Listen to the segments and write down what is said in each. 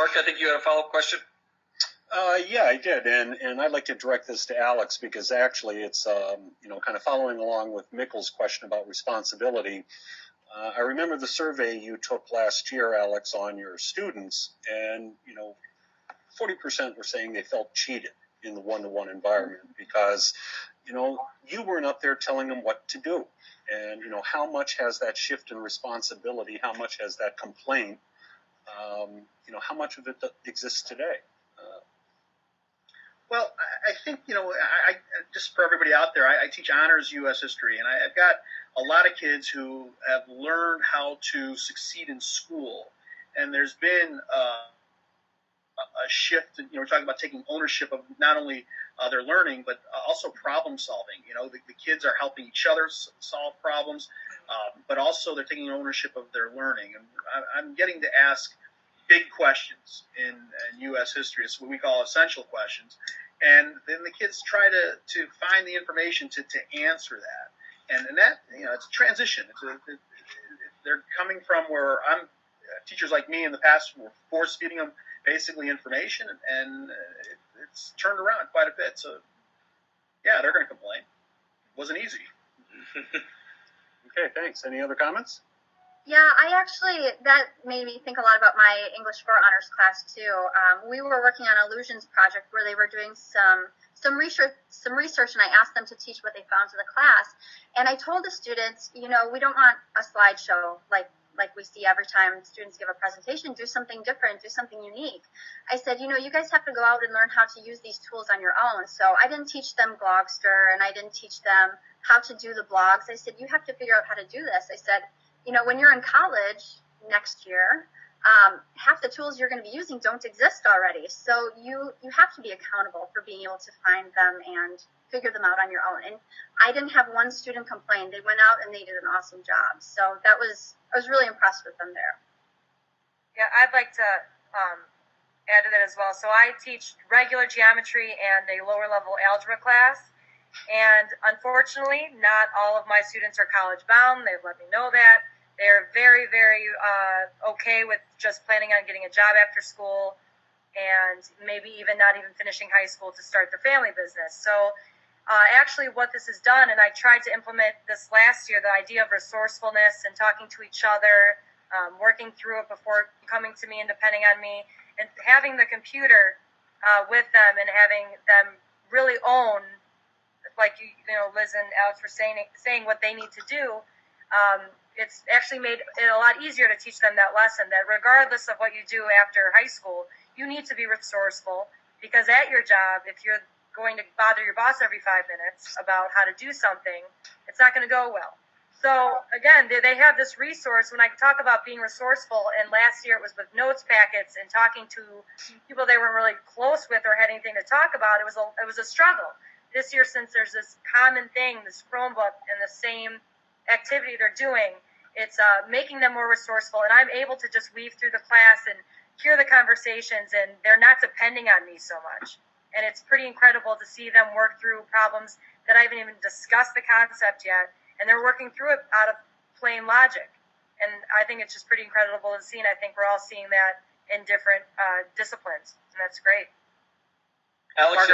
Mark, I think you had a follow-up question. Yeah, I did, and I'd like to direct this to Alex because actually it's kind of following along with Mikkel's question about responsibility. I remember the survey you took last year, Alex, on your students, and 40% were saying they felt cheated in the one-to-one environment because you weren't up there telling them what to do, and how much has that shift in responsibility? How much has that complaint? How much of it exists today? Well, I think, I just for everybody out there, I teach honors U.S. history, and I've got a lot of kids who have learned how to succeed in school. And there's been a shift. We're talking about taking ownership of not only their learning, but also problem solving. The kids are helping each other solve problems, but also they're taking ownership of their learning. And I'm getting to ask big questions in U.S. history. It's what we call essential questions. And then the kids try to find the information to answer that. And that, it's a transition. They're coming from where teachers like me in the past were force-feeding them basically information, and it's turned around quite a bit. So, yeah, they're going to complain. It wasn't easy. Okay, thanks. Any other comments? Yeah, that made me think a lot about my English 4 honors class too. We were working on an illusions project where they were doing some research, and I asked them to teach what they found to the class. And I told the students, we don't want a slideshow like we see every time students give a presentation. Do something different, do something unique. I said, you guys have to go out and learn how to use these tools on your own. So I didn't teach them Blogster, and I didn't teach them how to do the blogs. I said, you have to figure out how to do this. I said, when you're in college next year, half the tools you're going to be using don't exist already. So you have to be accountable for being able to find them and figure them out on your own. And I didn't have one student complain. They went out and they did an awesome job. So I was really impressed with them there. Yeah, I'd like to add to that as well. So I teach regular geometry and a lower level algebra class. And unfortunately, not all of my students are college bound. They've let me know that. They're very, very okay with just planning on getting a job after school and maybe not even finishing high school to start their family business. So actually what this has done, and I tried to implement this last year, the idea of resourcefulness and talking to each other, working through it before coming to me and depending on me, and having the computer with them and having them really own, like Liz and Alex were saying what they need to do. It's actually made it a lot easier to teach them that lesson, that regardless of what you do after high school, you need to be resourceful, because at your job, if you're going to bother your boss every 5 minutes about how to do something, it's not going to go well. So again, they have this resource. When I talk about being resourceful, and last year it was with notes packets and talking to people they weren't really close with or had anything to talk about, it was a struggle. This year, since there's this common thing, this Chromebook and the same activity they're doing, it's making them more resourceful, and I'm able to just weave through the class and hear the conversations, and they're not depending on me so much. And it's pretty incredible to see them work through problems that I haven't even discussed the concept yet, and they're working through it out of plain logic. And I think it's just pretty incredible to see, and I think we're all seeing that in different disciplines, and that's great. Alex,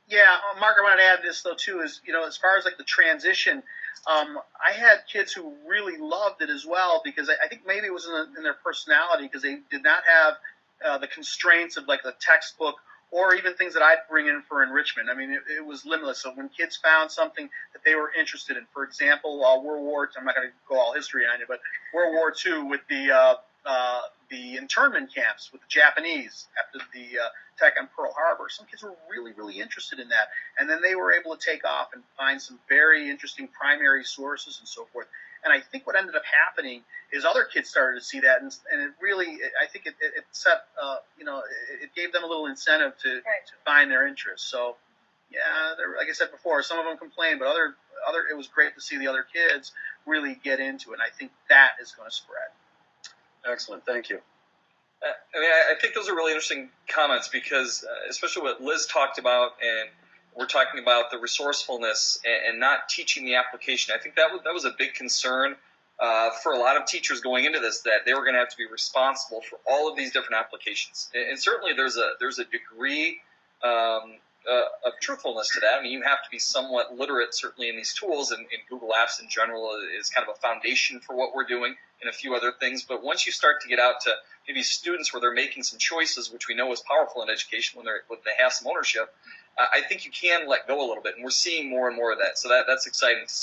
yeah, Mark, I wanted to add this, though, too, is, as far as, like, the transition, I had kids who really loved it as well, because I think maybe it was in their personality, because they did not have the constraints of, like, the textbook or even things that I'd bring in for enrichment. I mean, it was limitless. So when kids found something that they were interested in, for example, World War II, I'm not going to go all history on it, but World War II with the internment camps with the Japanese after the attack on Pearl Harbor. Some kids were really, really interested in that. And then they were able to take off and find some very interesting primary sources and so forth. And I think what ended up happening is other kids started to see that, and it really, I think it set, it gave them a little incentive to find their interests. So, yeah, like I said before, some of them complained, but other, it was great to see the other kids really get into it. And I think that is going to spread. Excellent, thank you. I think those are really interesting comments, because especially what Liz talked about, and we're talking about the resourcefulness and not teaching the application. I think that was a big concern for a lot of teachers going into this that they were going to have to be responsible for all of these different applications. And certainly there's a degree of truthfulness to that. I mean, you have to be somewhat literate, certainly, in these tools, and Google Apps in general is kind of a foundation for what we're doing and a few other things. But once you start to get out to maybe students where they're making some choices, which we know is powerful in education when they have some ownership, I think you can let go a little bit, and we're seeing more and more of that. So that's exciting to see.